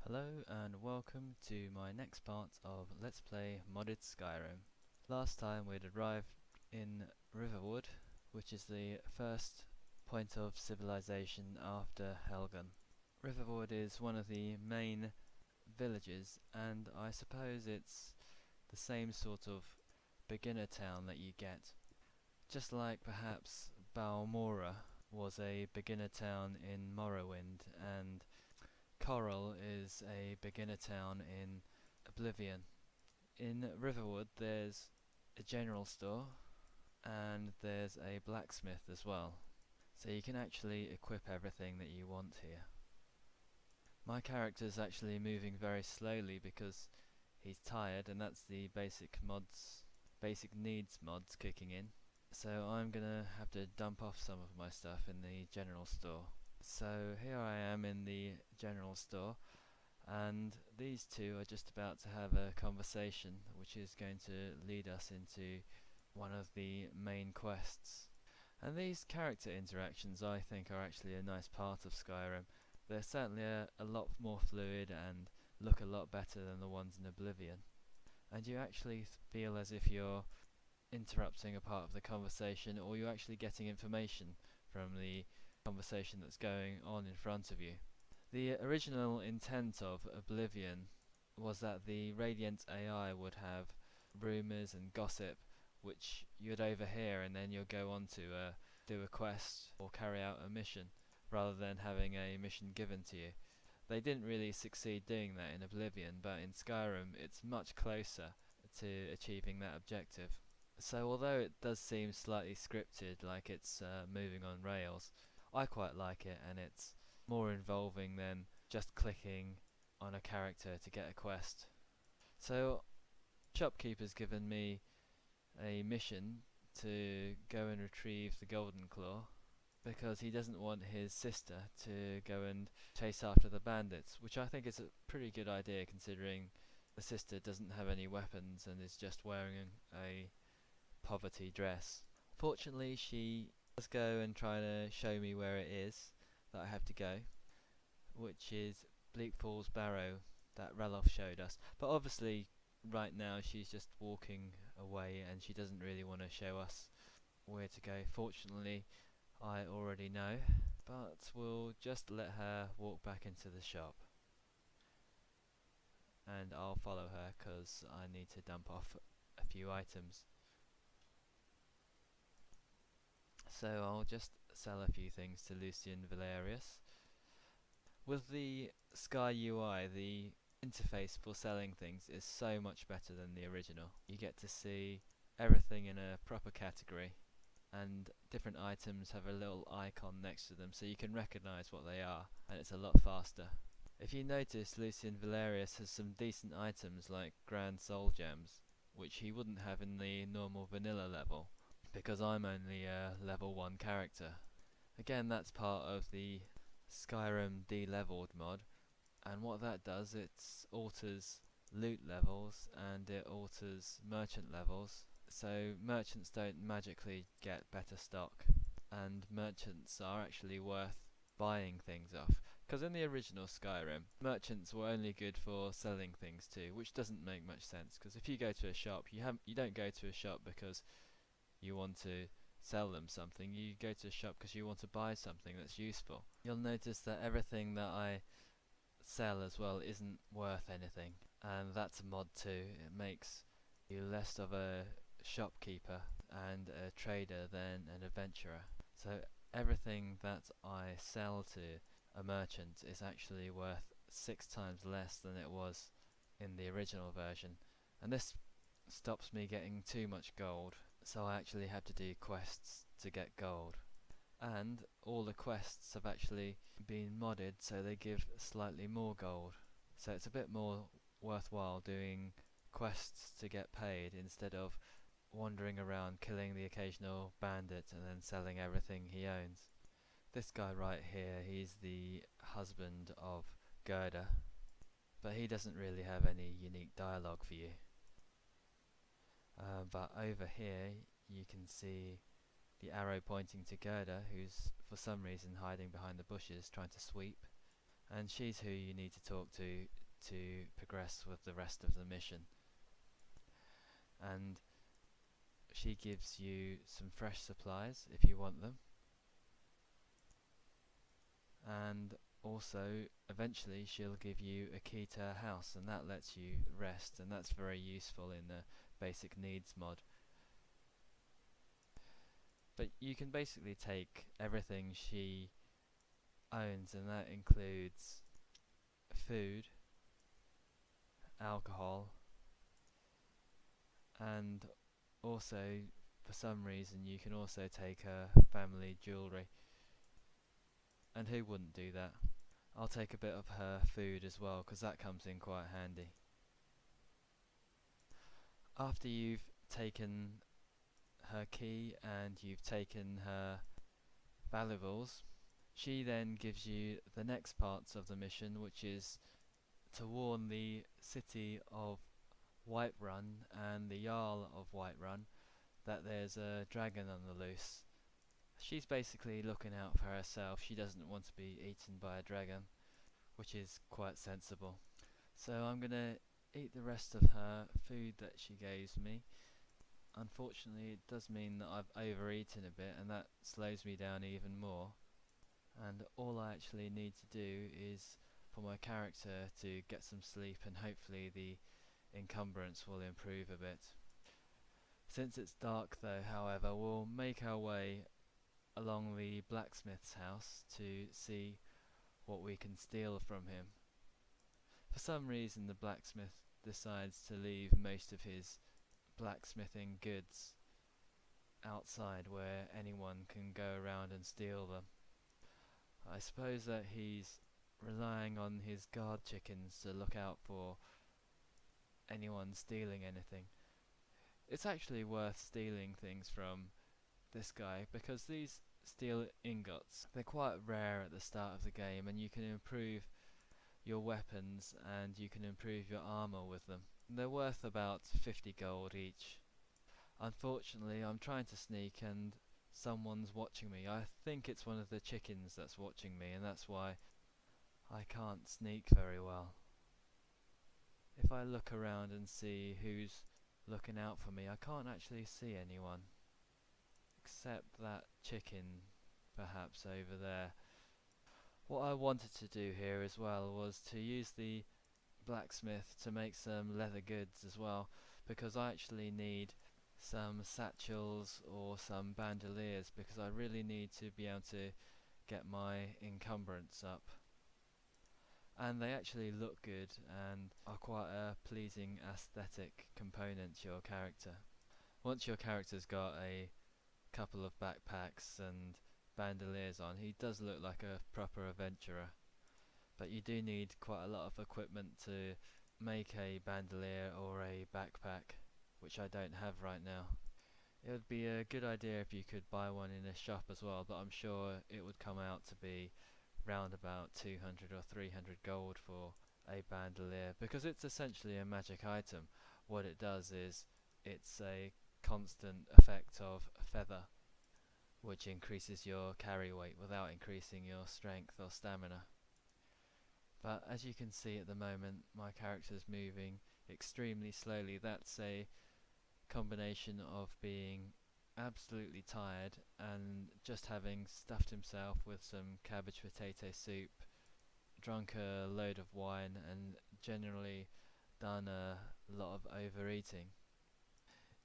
Hello and welcome to my next part of Let's Play Modded Skyrim. Last time we'd arrived in Riverwood, which is the first point of civilization after Helgen. Riverwood is one of the main villages, and I suppose it's the same sort of beginner town that you get. Just like perhaps Balmora was a beginner town in Morrowind, and Coral is a beginner town in Oblivion. In Riverwood there's a general store and there's a blacksmith as well, so you can actually equip everything that you want here. My character's actually moving very slowly because he's tired, and that's the basic needs mods kicking in. So I'm gonna have to dump off some of my stuff in the general store. So here I am in the general store, and these two are just about to have a conversation which is going to lead us into one of the main quests. And these character interactions, I think, are actually a nice part of Skyrim. They're certainly a lot more fluid and look a lot better than the ones in Oblivion. And you actually feel as if you're interrupting a part of the conversation, or you're actually getting information from the conversation that's going on in front of you. The original intent of Oblivion was that the Radiant AI would have rumours and gossip which you'd overhear, and then you'll go on to do a quest or carry out a mission rather than having a mission given to you. They didn't really succeed doing that in Oblivion, but in Skyrim it's much closer to achieving that objective. So although it does seem slightly scripted, like it's moving on rails, I quite like it, and it's more involving than just clicking on a character to get a quest. So shopkeeper's given me a mission to go and retrieve the Golden Claw because he doesn't want his sister to go and chase after the bandits, which I think is a pretty good idea considering the sister doesn't have any weapons and is just wearing a poverty dress. Fortunately, she does go and try to show me where it is that I have to go, which is Bleak Falls Barrow that Ralof showed us. But obviously right now she's just walking away and she doesn't really want to show us where to go. Fortunately, I already know, but we'll just let her walk back into the shop and I'll follow her because I need to dump off a few items. So I'll just sell a few things to Lucian Valerius. With the Sky UI, the interface for selling things is so much better than the original. You get to see everything in a proper category, and different items have a little icon next to them so you can recognise what they are, and it's a lot faster. If you notice, Lucian Valerius has some decent items like Grand Soul Gems, which he wouldn't have in the normal vanilla level, because I'm only a level 1 character. Again, that's part of the Skyrim de-leveled mod, and what that does, it alters loot levels and it alters merchant levels, so merchants don't magically get better stock, and merchants are actually worth buying things off. Because in the original Skyrim, merchants were only good for selling things to, which doesn't make much sense, because if you go to a shop, you don't go to a shop because you want to sell them something, you go to a shop because you want to buy something that's useful. You'll notice that everything that I sell as well isn't worth anything, and that's a mod too. It makes you less of a shopkeeper and a trader than an adventurer. So everything that I sell to a merchant is actually worth 6 times less than it was in the original version, and this stops me getting too much gold, so I actually have to do quests to get gold. And all the quests have actually been modded so they give slightly more gold, so it's a bit more worthwhile doing quests to get paid instead of wandering around killing the occasional bandit and then selling everything he owns. This guy right here, he's the husband of Gerda, but he doesn't really have any unique dialogue for you. But over here you can see the arrow pointing to Gerda, who's for some reason hiding behind the bushes trying to sweep. and she's who you need to talk to progress with the rest of the mission. And she gives you some fresh supplies if you want them, and also eventually she'll give you a key to her house, and that lets you rest, and that's very useful in the basic needs mod. But you can basically take everything she owns, and that includes food, alcohol, and also for some reason you can also take her family jewellery. And who wouldn't do that? I'll take a bit of her food as well, because that comes in quite handy. After you've taken her key and you've taken her valuables, she then gives you the next parts of the mission, which is to warn the city of Whiterun and the Jarl of Whiterun that there's a dragon on the loose. She's basically looking out for herself. She doesn't want to be eaten by a dragon, which is quite sensible. So I'm gonna eat the rest of her food that she gave me. Unfortunately, it does mean that I've overeaten a bit, and that slows me down even more. And all I actually need to do is for my character to get some sleep, and hopefully the encumbrance will improve a bit. Since it's dark though, however, we'll make our way along the blacksmith's house to see what we can steal from him. For some reason the blacksmith decides to leave most of his blacksmithing goods outside where anyone can go around and steal them. I suppose that he's relying on his guard chickens to look out for anyone stealing anything. It's actually worth stealing things from this guy, because these steel ingots, they're quite rare at the start of the game, and you can improve your weapons and you can improve your armor with them. They're worth about 50 gold each. Unfortunately, I'm trying to sneak and someone's watching me. I think it's one of the chickens that's watching me, and that's why I can't sneak very well. If I look around and see who's looking out for me, I can't actually see anyone except that chicken perhaps over there. What I wanted to do here as well was to use the blacksmith to make some leather goods as well, because I actually need some satchels or some bandoliers, because I really need to be able to get my encumbrance up. And they actually look good and are quite a pleasing aesthetic component to your character. Once your character's got a couple of backpacks and bandoliers on, he does look like a proper adventurer. But you do need quite a lot of equipment to make a bandolier or a backpack, which I don't have right now. It would be a good idea if you could buy one in a shop as well, but I'm sure it would come out to be round about 200 or 300 gold for a bandolier, because it's essentially a magic item. What it does is it's a constant effect of feather, which increases your carry weight without increasing your strength or stamina. But as you can see at the moment, my character's moving extremely slowly. That's a combination of being absolutely tired and just having stuffed himself with some cabbage potato soup, drunk a load of wine, and generally done a lot of overeating.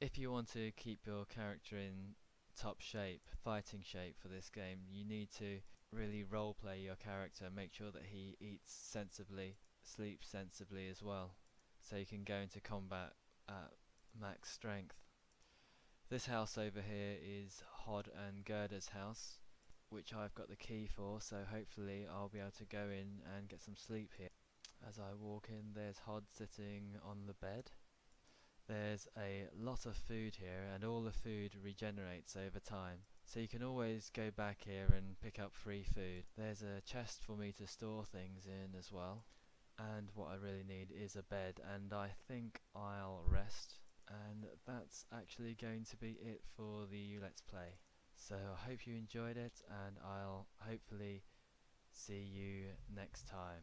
If you want to keep your character in top shape, fighting shape for this game, you need to really roleplay your character, make sure that he eats sensibly, sleeps sensibly as well, so you can go into combat at max strength. This house over here is Hod and Gerda's house, which I've got the key for, so hopefully I'll be able to go in and get some sleep here. As I walk in, there's Hod sitting on the bed. There's a lot of food here, and all the food regenerates over time, so you can always go back here and pick up free food. There's a chest for me to store things in as well, and what I really need is a bed, and I think I'll rest. And that's actually going to be it for the Let's Play. So I hope you enjoyed it, and I'll hopefully See you next time.